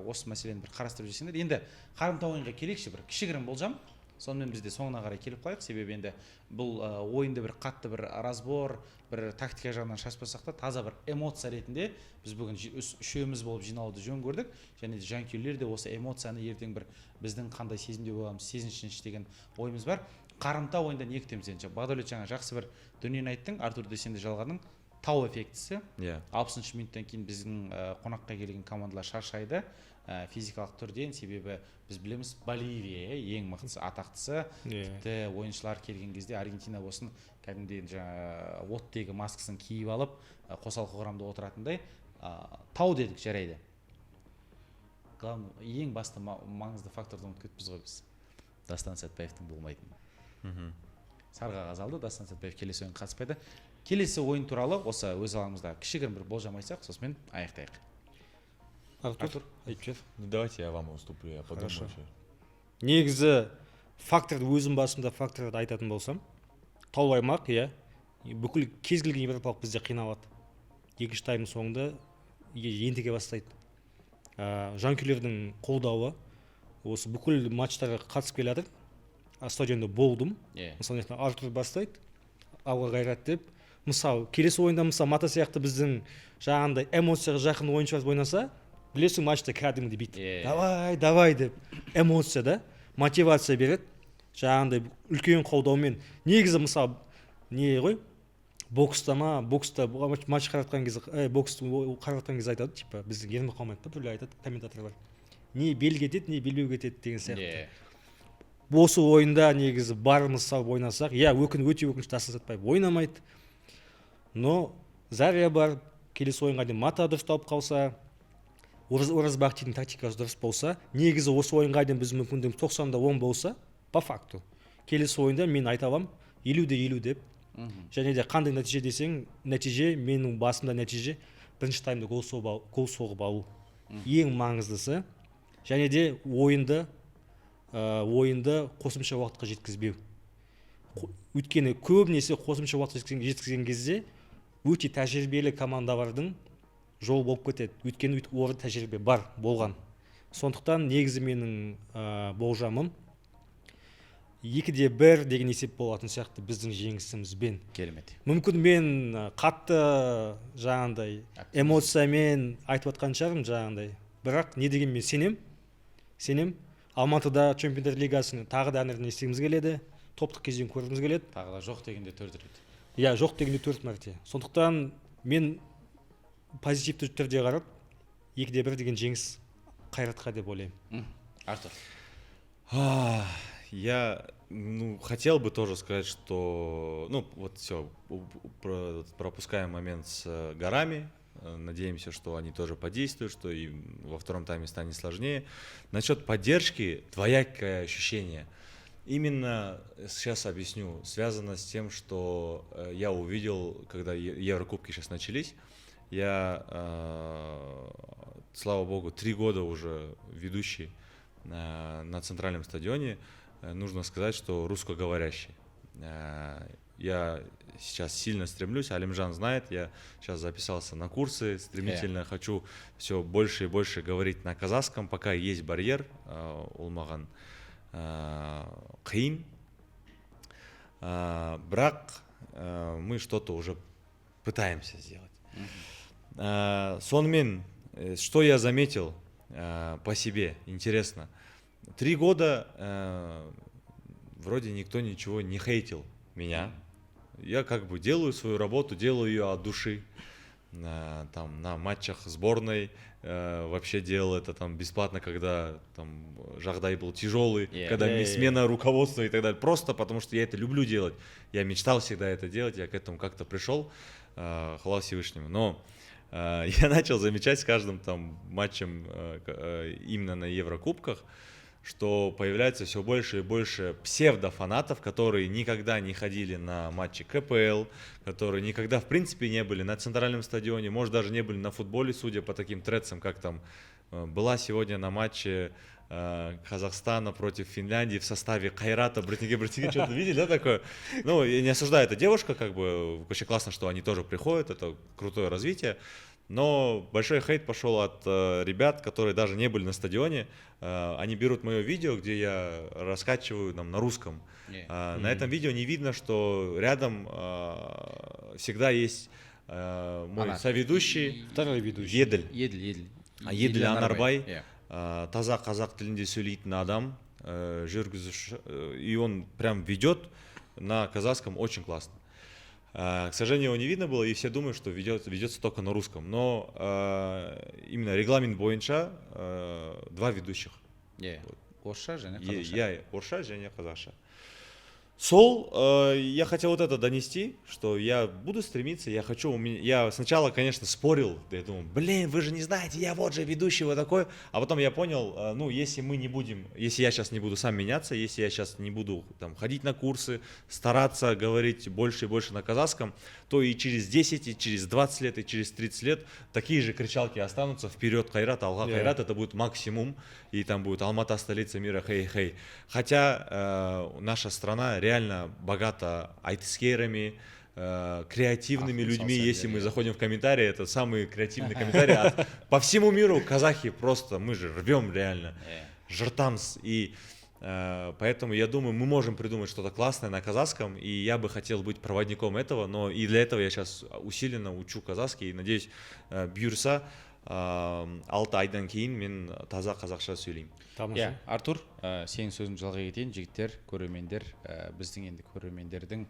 Speaker 1: осы мәселені бір қарастырып жүрсеңдер. Енді қарымта ойынға келейікші, бір кішігірім болжам. Сонымен бізде соңына қарай келіп қалайық, себебі енді бұл ойынды бір қатты бір разбор, бір тактика жағынан шашпасақ та, таза бір эмоция ретінде біз бүгін үшеуміз болып жиналуды жөн көрдік. Және де жанкүйерлер де осы эмоцияны ертең бір біздің қандай сезімде боламыз, сезінішінші деген ойымыз бар. Қарымта ойында не күтеміз енді? Бағдәулет жаңа жақсы бір дүниені айттың, Артур де сен де жалғадың. Тау эффектісі. 60 минуттан кейін біздің қонаққа келген командалар шаршайды. Физикалық түрден, себебі біз білеміз Боливия ең мықтысы, атақтысы. Тіпті ойыншылар келген кезде Аргентина болсын, кәдімгідей жаңа оттегі маскасын киіп алып, қосалқы құрамда отыратындай. Тау дедік, жарайды. Ең басты маңызды факторды ұмытып кетіппіз ғой біз. Дастан Сәтбаевтың болмайтыны. Сарғағаз алды, Дастан Сәтбаев келесі ойын қатыспайды. Келесі ойын туралы осы өз алаңымызда кішігірім бір болжам айтсақ, сосын аяқтайық.
Speaker 3: Артур,
Speaker 2: давайте я вам уступлю, я подумаю.
Speaker 3: Негізі факторды өзім басымда факторды айтатын болсам, таулы аймақ, бүкіл кез келген европалық бізде қиналады. Екінші тайм соңында ентіге бастайды. Жанкүйерлердің қолдауы, осы бүкіл матчтарға қатысып келатыр. Стадионда болдым. Мысалы, Артур бастайды, алға қайрат деп. Мысалы, келесі ойында Мата сияқты біздің жаңағындай эмоцияға жақын ойыншылар ойнаса, білесің, матчта кәдімгідей бейт. Давай деп эмоция да, мотивация береді. Жаңағындай үлкен қолдаумен. Негізі мысалы, не ғой? Бокста матч қаратқан кезде айтады, типа, біздің ермі қалмайды па, түрлі айтады комментаторлар. Не бел кетеді, не белбеу кетеді деген сияқты. Осы ойында негізі барымыз салып ойнасақ, өте өкінішті Дастан Сәтбаев ойнамайды. Но Зария бар, келесі ойынға дейін Мата дұрысталып қалса, оразбақтидің тактикасы дұрыс болса, негізі осы ойынға дейін біз мүмкіндігіміз 90-10 болса, по факту келесі ойында мен айта аламын 50-50 деп. Және де қандай нәтиже десең, нәтиже менің басымда нәтиже бірінші таймда гол соғып алу. Ең маңыздысы. Және де ойынды қосымша уақытқа жеткізбеу. Өйткені көбінесе қосымша уақытқа жеткізген кезде өте тәжірибелі командалардың жол болып кетеді. Өйткені орын тәжірибе бар болған. Сондықтан негізі менің болжамым 2-1 деген есеп болатын сияқты біздің жеңісімізбен.
Speaker 1: Керемет.
Speaker 3: Мүмкін мен қатты жаңағындай эмоциямен айтып жатқан шығармын жаңағындай. Бірақ не деген мен сенем. Алматыда Чемпиондар лигасын тағы да әнерден естігіміз келеді. Топтық кезең көргіміз келеді.
Speaker 1: Тағы да жоқ дегенде 4 рет.
Speaker 3: Иә, жоқ дегенде 4 мәрте. Сондықтан мен позитивті түрде қарап 2-1 деген жеңіс Қайратқа деп ойлаймын.
Speaker 1: Артур.
Speaker 2: Я хотел бы тоже сказать, что вот все, пропускаем момент с горами. Надеемся, что они тоже подействуют, что и во втором тайме станет сложнее. Насчет поддержки двоякое ощущение. Именно сейчас объясню. Связано с тем, что я увидел, когда Еврокубки сейчас начались. Я, слава богу, 3 года уже ведущий на центральном стадионе. Нужно сказать, что русскоговорящий. Я сейчас сильно стремлюсь, Алимжан знает, я сейчас записался на курсы, стремительно хочу все больше и больше говорить на казахском, пока есть барьер, улмаган қиын. Бірақ мы что-то уже пытаемся сделать. Сонымен, что я заметил по себе, интересно. 3 года вроде никто ничего не хейтил меня. Я как бы делаю свою работу, делаю ее от души. Там на матчах сборной вообще делал это там бесплатно, когда там жағдай был тяжелый, когда смена руководства и так далее. Просто потому что я это люблю делать. Я мечтал всегда это делать, я к этому как-то пришел, хвала Всевышнему. Но я начал замечать с каждым там матчем именно на Еврокубках, что появляется все больше и больше псевдофанатов, которые никогда не ходили на матчи КПЛ, которые никогда в принципе не были на центральном стадионе, может даже не были на футболе, судя по таким трецам, как там была сегодня на матче Казахстана против Финляндии в составе Кайрата, Братники, что-то видели, да, такое? Ну, я не осуждаю, эта девушка, как бы, очень классно, что они тоже приходят, это крутое развитие. Но большой хейт пошел от ребят, которые даже не были на стадионе. Они берут мое видео, где я раскачиваю на русском. На этом видео не видно, что рядом всегда есть мой соведущий,
Speaker 3: второй ведущий.
Speaker 2: Еділ. Еділ Анарбай. Таза қазақ тілінде сөйлейтін адам, жүргізуші, и он прям ведет на казахском очень классно. К сожалению, его не видно было, и все думают, что ведется только на русском. Но именно регламент бойынша 2 ведущих.
Speaker 1: Орысша және қазақша.
Speaker 2: Я орысша және қазақша. Сол, я хотел вот это донести, что я буду стремиться, я сначала, конечно, спорил, я думал, блин, вы же не знаете, я вот же ведущий вот такой, а потом я понял, если я сейчас не буду сам меняться, если я сейчас не буду там ходить на курсы, стараться говорить больше и больше на казахском, то и через 10, и через 20 лет, и через 30 лет такие же кричалки останутся: вперед Кайрат, Алга Кайрат, это будет максимум, и там будет Алмата, столица мира, хей-хей. Хотя наша страна реально богата айтыскерами, креативными людьми. Если мы заходим в комментарии, это самые креативные комментарии по всему миру. Казахи просто, мы же рвем реально, жртамс. И поэтому я думаю, мы можем придумать что-то классное на казахском, и я бы хотел быть проводником этого, но и для этого я сейчас усиленно учу казахский, и надеюсь, бұйырса 6 айдан кейін мен таза қазақша сөйлеймін.
Speaker 1: Иә, Артур, сенің сөзің жалғай кетейін. Жігіттер, көрермендер, біздің енді көрермендердің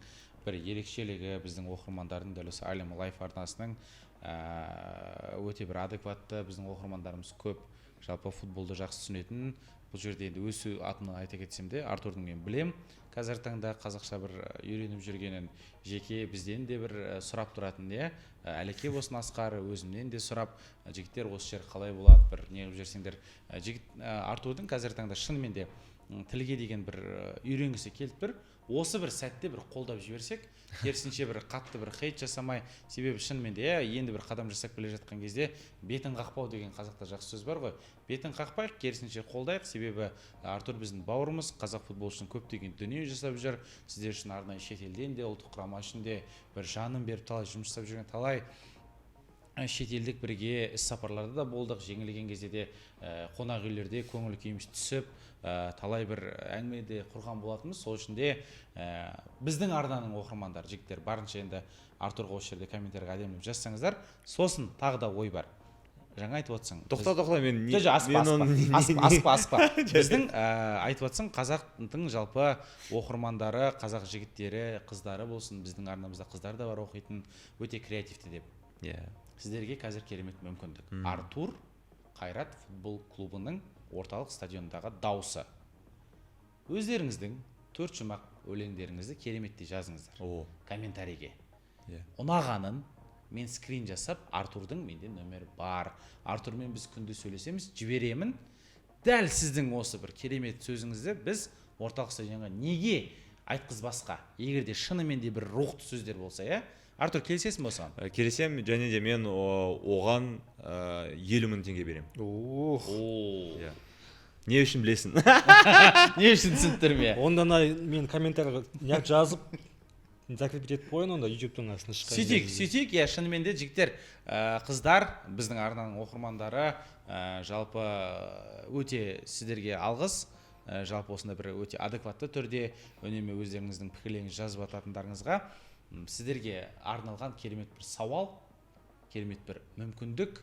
Speaker 1: бір ерекшелігі, біздің оқырмандардың дәл осы Алим Лайф арнасының өте бір адекватты, біздің оқырмандарымыз көп, жалпы футболды жақсы түсінетін, бұл жерде енді өз атын айта кетсем де Артурдың мен білем қазіргі таңда қазақша бір үйреніп жүргенін, жеке бізден де бір сұрап тұратын, иә, Әлеке болсын Асқар, өзімнен де сұрап, жігіттер осы жер қалай болады, бір неғып жүрсеңдер. Артурдың қазіргі таңда шынымен де тілге деген бір үйренгісі келіп тұр. Осы бір сәтте бір қолдап жіберсек, керісінше бір қатты бір хейт жасамай, себебі шынымен де енді бір қадам жасап келе жатқан кезде бетін қақпау деген қазақта жақсы сөз бар ғой. Бетін қақпайық, керісінше қолдайық, себебі Артур біздің бауырымыз, қазақ футбол үшін көптеген дүние жасап жүр. Сіздер үшін арнайы шетелден де, ұлттық құрама үшін де бір жанын беріп талай жұмыс жасап жүрген, талай шетелдік бірге іс сапарларда да болдық. Жеңілген кезде де қонақ үйлерде көңіл күйіміз түсіп, талай бір әңгімеде құрған болатынбыз. Сол үшін де біздің арнаның оқырмандары, жігіттер, барынша енді Артурға осы жерде комментарийға әдемілеп жазсаңыздар. Сосын тағы да ой бар. Жаңа айтып отырсың.
Speaker 2: Тоқта, мен
Speaker 1: аспа. Біздің айтып отырсың, қазақтың жалпы оқырмандары, қазақ жігіттері, қыздары болсын, біздің арнамызда қыздар да бар оқитын, өте креативті деп. Сіздерге қазір керемет мүмкіндік. Артур Қайрат футбол клубының орталық стадиондағы дауысы. Өздеріңіздің 4 жұмақ өлеңдеріңізді кереметтей жазыңыздар. Комментарийге. Ұнағанын мен скрин жасап, Артурдың менде нөмірі бар. Артурмен біз күнде сөйлесеміз, жіберемін. Дәл сіздің осы бір керемет сөзіңізді біз орталық стадионға неге айтқызбасқа? Егер де шынымен де бір рухты сөздер болса, иә? Артур, келісесің бе осыған?
Speaker 2: Келісем, және де мен оған 50 мың теңге берем. Не үшін білесің?
Speaker 1: Не үшін түсінттір ме?
Speaker 3: Онда мен комментарийға неғып жазып, закрепить етіп қойын, онда YouTube-тың астына шыққан.
Speaker 1: Сөйтейік, иә, шынымен де жігіттер, қыздар, біздің арнаның оқырмандары, жалпы өте сіздерге алғыс. Жалпы осында бір өте адекватты түрде үнемі өздеріңіздің пікірлеріңізді жазып жататындарыңызға сіздерге арналған керемет бір сауал, керемет бір мүмкіндік.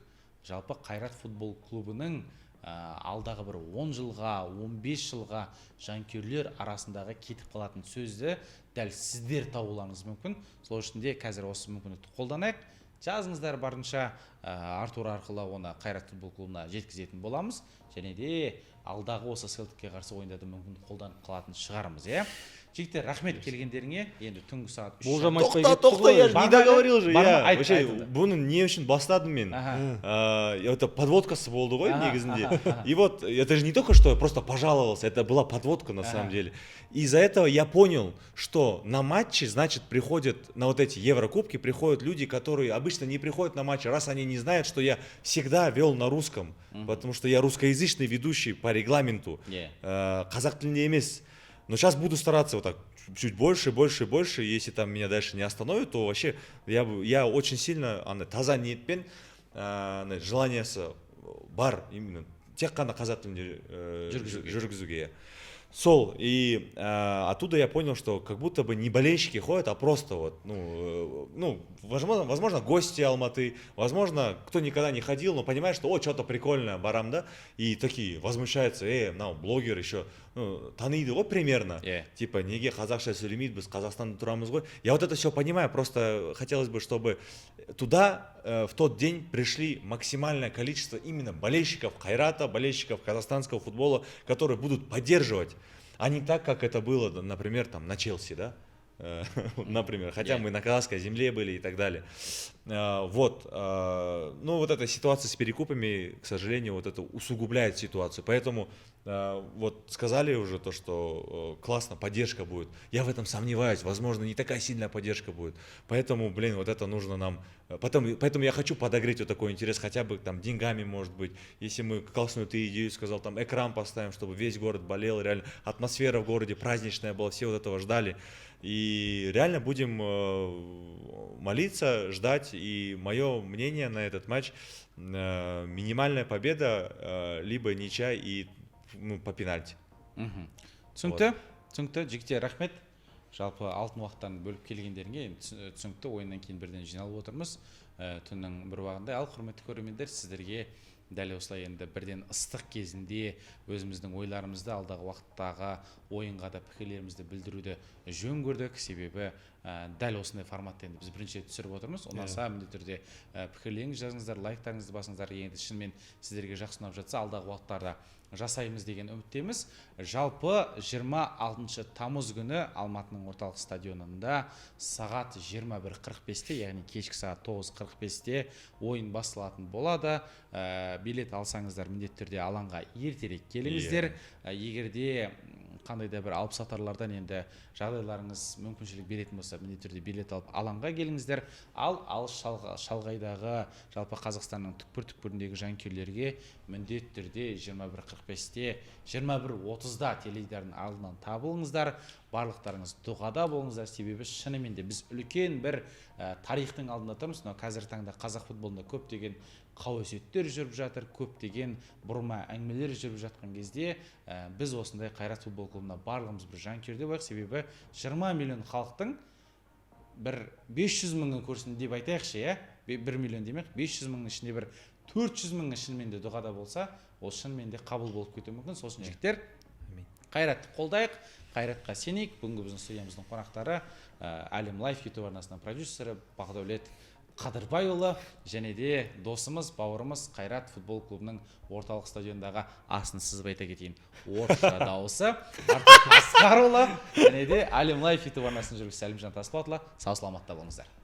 Speaker 1: Жалпы Қайрат футбол клубының алдағы бір 10 жылға, 15 жылға жанкүйерлер арасындағы кетіп қалатын сөзді дәл сіздер табуларыңыз мүмкін. Сол үшін де қазір осы мүмкіндікті қолданайық. Жазыңыздар, барынша Артур арқылы оны Қайрат футбол клубына жеткізетін боламыз. Және де алдағы осы селтикке қарсы ойындарды мүмкін қолданып қалатын шығарымыз, иә? Жігіттер, рахмет келгендеріңе. Енді түнгі сағат 3.
Speaker 2: Тоқта, я же не договорил же.
Speaker 1: Вообще,
Speaker 2: бұны не үшін бастадым мен? Это подводкасы болды ғой негізінде. И вот, это же не только что я просто пожаловался, это была подводка на самом деле. Из-за этого я понял, что на матчи, значит, приходят, на вот эти Еврокубки приходят люди, которые обычно не приходят на матчи, раз они не знают, что я всегда вел на русском, потому что я русскоязычный ведущий по регламенту, қазақ тілінде емес. Но сейчас буду стараться вот так чуть больше, если там меня дальше не остановят, то вообще я очень сильно таза ниетпен желаниясы бар именно тек қана қазақ тілінде жүргізуге. Сол, и оттуда я понял, что как будто бы не болельщики ходят, а просто вот, возможно, гости Алматы, возможно, кто никогда не ходил, но понимает, что, что-то прикольное, барам, да, и такие возмущаются, блогер еще, таниды ғой примерно, типа, неге қазақша сөйлемейді, біз Қазақстанда тұрамыз ғой. Я вот это все понимаю, просто хотелось бы, чтобы туда в тот день пришли максимальное количество именно болельщиков Қайрата, болельщиков казахстанского футбола, которые будут поддерживать, а не так, как это было, например, там на Челси, да? Например, хотя мы на казахской земле были и так далее. Вот эта ситуация с перекупами, к сожалению, вот это усугубляет ситуацию. Поэтому вот сказали уже то, что классно, поддержка будет. Я в этом сомневаюсь, возможно, не такая сильная поддержка будет. Поэтому, вот это нужно нам. Поэтому я хочу подогреть вот такой интерес, хотя бы там деньгами, может быть. Если мы классную ты идею сказал, там экран поставим, чтобы весь город болел, реально атмосфера в городе праздничная была, все вот этого ждали. И реально будем молиться, ждать. И мое мнение на этот матч минимальная победа, либо ничья и по пенальти.
Speaker 1: Түсінікті, жігіттер, рахмет. Жалпы алтын уақыттан бөліп келгендеріңе түсінікті, ойыннан кейін бірден жиналып отырмыз. Түннің бір уақытында. Ал құрметті көрермендер, сіздерге дәл осылай енді бірден ыстық кезінде өзіміздің ойларымызды, алдағы уақыттағы ойынға да пікірлерімізді білдіруді жөн көрдік. Себебі дәл осындай форматта енді біз бірінші рет түсіріп отырмыз. Ұнаса міндетті түрде пікірлеріңізді жазыңыздар, лайктарыңызды басыңыздар. Енді шынымен сіздерге жақсы ұнап жатса, алдағы уақыттарда жасаймыз деген үміттеміз. Жалпы 26 тамыз күні Алматының орталық стадионында сағат 21:45-те, яғни кешкі сағат 9:45-те ойын басталатын болады. Билет алсаңыздар міндетті түрде алаңға ертерек келіңіздер. Егерде қандай да бір алып сатарлардан енді жағдайларыңыз мүмкіншілік беретін болса, міндетті түрде билет алып алаңға келіңіздер. Ал алыс шалғайдағы жалпы Қазақстанның түкпір-түкпіріндегі жанкүйерлерге міндетті түрде 21:45-те, 21:30-да теледидардың алдынан табылыңыздар. Барлықтарыңыз дұғада болыңыздар, себебі шынымен де біз үлкен бір тарихтың алдында тұрмыз. Қазіргі таңда қазақ футболында көптеген қауесеттер жүріп жатыр, көптеген бұрма әңгімелер жүріп жатқан кезде біз осындай Қайрат футбол клубына барлығымыз бір жанкүйерде болайық, себебі 20 миллион халықтың бір 500 мыңы көрсін деп айтайықшы, 1 миллион демек, 500 мыңның ішінде бір 400 мыңы шынымен де дұғада болса, ол шынымен де қабыл болып кетуі мүмкін. Сосын жігіттер, Қайратты қолдайық, Қайратқа сенейік. Бүгінгі біздің студиямыздың қонақтары Әлем Лайф YouTube арнасының продюсері Бақдәулет Қадырбайұлы және де досымыз, бауырымыз Қайрат футбол клубының орталық стадиондағы асын сызып айта кетейін, орысша дауысы Артур Асқарұлы және де Әлем Лайф YouTube арнасының жүргізушісі Әлімжан Тасболатұлы. Сау саламатта болыңыздар.